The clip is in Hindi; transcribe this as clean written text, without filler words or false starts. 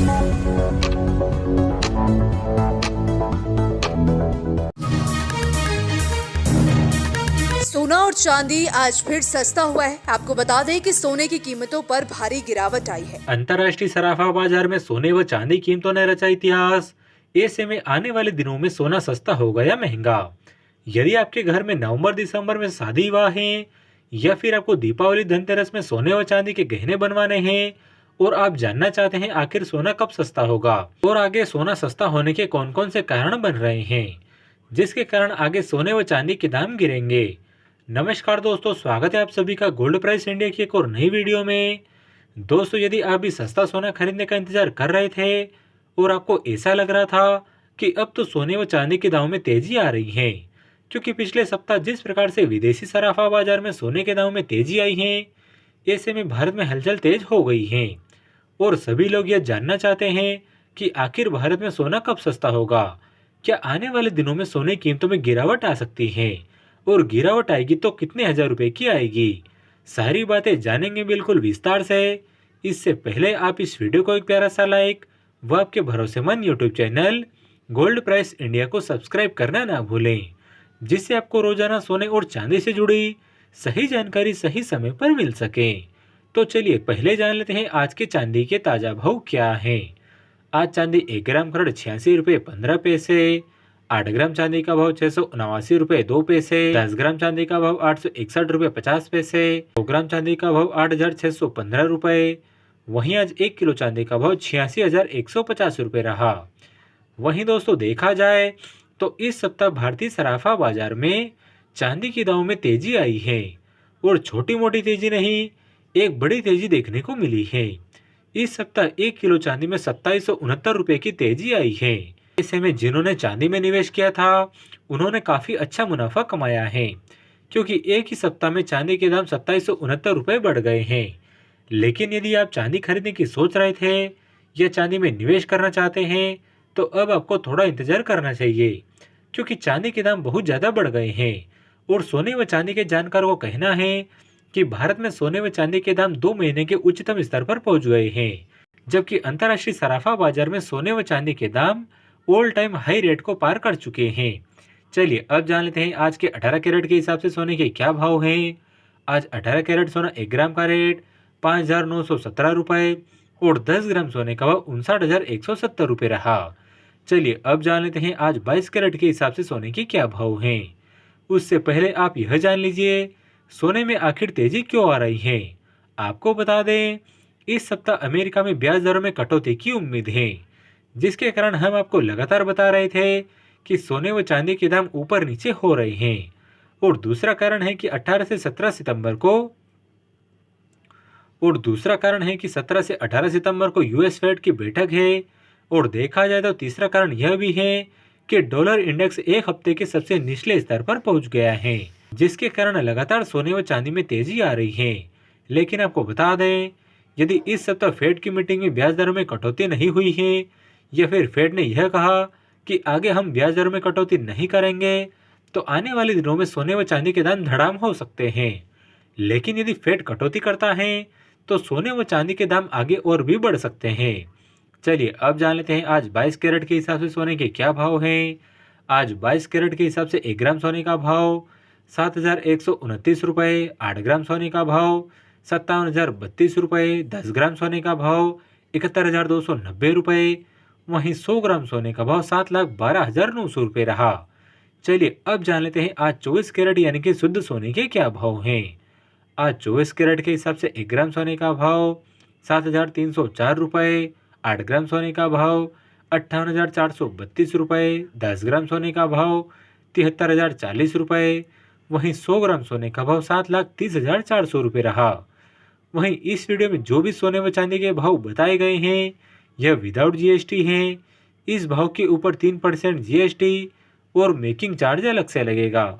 सोना और चांदी आज फिर सस्ता हुआ है। आपको बता दें कि सोने की कीमतों पर भारी गिरावट आई है। अंतर्राष्ट्रीय सराफा बाजार में सोने व चांदी कीमतों ने रचा इतिहास। ऐसे में आने वाले दिनों में सोना सस्ता होगा या महंगा? यदि आपके घर में नवंबर दिसंबर में शादी विवाह है या फिर आपको दीपावली धनतेरस में सोने व चांदी के गहने बनवाने हैं और आप जानना चाहते हैं आखिर सोना कब सस्ता होगा और आगे सोना सस्ता होने के कौन कौन से कारण बन रहे हैं जिसके कारण आगे सोने व चांदी के दाम गिरेंगे। नमस्कार दोस्तों, स्वागत है आप सभी का गोल्ड प्राइस इंडिया की एक और नई वीडियो में। दोस्तों, यदि आप भी सस्ता सोना खरीदने का इंतजार कर रहे थे और आपको ऐसा लग रहा था कि अब तो सोने व चांदी के दामों में तेजी आ रही है, क्योंकि पिछले सप्ताह जिस प्रकार से विदेशी सराफा बाजार में सोने के दामों में तेजी आई है, ऐसे में भारत में हलचल तेज हो गई है और सभी लोग यह जानना चाहते हैं कि आखिर भारत में सोना कब सस्ता होगा। क्या आने वाले दिनों में सोने की कीमतों में गिरावट आ सकती है और गिरावट आएगी तो कितने हजार रुपए की आएगी? सारी बातें जानेंगे बिल्कुल विस्तार से। इससे पहले आप इस वीडियो को एक प्यारा सा लाइक व आपके भरोसेमंद YouTube channel gold price India को सब्सक्राइब करना ना भूलें, जिससे आपको रोजाना सोने और चांदी से जुड़ी सही जानकारी सही समय पर मिल सके। तो चलिए पहले जान लेते हैं आज के चांदी के ताजा भाव क्या हैं। आज चांदी 1 ग्राम करोड़ 86 रुपये 15 पैसे, 8 ग्राम चांदी का भाव 679 रुपये 2 पैसे, 10 ग्राम चांदी का भाव 861 रुपये 50 पैसे, 2 ग्राम चांदी का भाव 8,615 रुपये। वहीं आज 1 किलो चांदी का भाव 86,150 रुपये रहा। वहीं दोस्तों देखा जाए तो इस सप्ताह भारतीय सराफा बाजार में चांदी की दामों में तेजी आई है और छोटी मोटी तेजी नहीं, एक बड़ी तेजी देखने को मिली है। इस सप्ताह 1 किलो चांदी में 2769 रुपये की तेजी आई है। ऐसे में जिन्होंने चांदी में निवेश किया था उन्होंने काफी अच्छा मुनाफा कमाया है, क्योंकि एक ही सप्ताह में चांदी के दाम 2769 रुपये बढ़ गए हैं। लेकिन यदि आप चांदी खरीदने की सोच रहे थे या चांदी में निवेश करना चाहते हैं तो अब आपको थोड़ा इंतजार करना चाहिए, क्योंकि चांदी के दाम बहुत ज्यादा बढ़ गए हैं और सोने व चांदी के जानकारों को कहना है कि भारत में सोने व चांदी के दाम 2 महीने के उच्चतम स्तर पर पहुंच गए हैं, जबकि अंतर्राष्ट्रीय सराफा बाजार में सोने व चांदी के दाम ऑल टाइम हाई रेट को पार कर चुके हैं। चलिए अब जान लेते हैं आज के 18 कैरेट के हिसाब से सोने के क्या भाव हैं। आज 18 कैरेट सोना 1 ग्राम का रेट 5,917 रुपये और 10 ग्राम सोने का भाव 59,170 रुपये रहा। चलिए अब जान लेते हैं आज 22 कैरेट के हिसाब से सोने के क्या भाव हैं। उससे पहले आप यह जान लीजिए सोने में आखिर तेजी क्यों आ रही है। आपको बता दें इस सप्ताह अमेरिका में ब्याज दरों में कटौती की उम्मीद है, जिसके कारण हम आपको लगातार बता रहे थे कि सोने व चांदी के दाम ऊपर नीचे हो रहे हैं। और दूसरा कारण है कि 17 से 18 सितंबर को यूएस फेड की बैठक है। और देखा जाए तो तीसरा कारण यह भी है कि डॉलर इंडेक्स एक हफ्ते के सबसे निचले स्तर पर पहुंच गया है, जिसके कारण लगातार सोने व चांदी में तेजी आ रही है। लेकिन आपको बता दें यदि इस सप्ताह फेड की मीटिंग में ब्याज दरों में कटौती नहीं हुई है या फिर फेड ने यह कहा कि आगे हम ब्याज दरों में कटौती नहीं करेंगे तो आने वाले दिनों में सोने व चांदी के दाम धड़ाम हो सकते हैं। लेकिन यदि फेड कटौती करता है तो सोने व चांदी के दाम आगे और भी बढ़ सकते हैं। चलिए अब जान लेते हैं आज 22 कैरेट के हिसाब से सोने के क्या भाव हैं। आज 22 कैरेट के हिसाब से 1 ग्राम सोने का भाव 7,129 रुपये, 8 ग्राम सोने का भाव 57,032 रुपये, 10 ग्राम सोने का भाव 71,290 रुपये। वहीं 100 ग्राम सोने का भाव 7,12,900 रुपये रहा। चलिए अब जान लेते हैं आज 24 कैरेट यानी कि शुद्ध सोने के क्या भाव हैं। आज 24 कैरेट के हिसाब से 1 ग्राम सोने का भाव 7,304 रुपये, 8 ग्राम सोने का भाव 58,432 रुपये, 10 ग्राम सोने का भाव 73,040 रुपये। वहीं 100 ग्राम सोने का भाव 7,30,400 रुपये रहा। वहीं इस वीडियो में जो भी सोने व चांदी के भाव बताए गए हैं यह विदाउट जीएसटी हैं। इस भाव के ऊपर 3% जीएसटी और मेकिंग चार्ज अलग से लगेगा।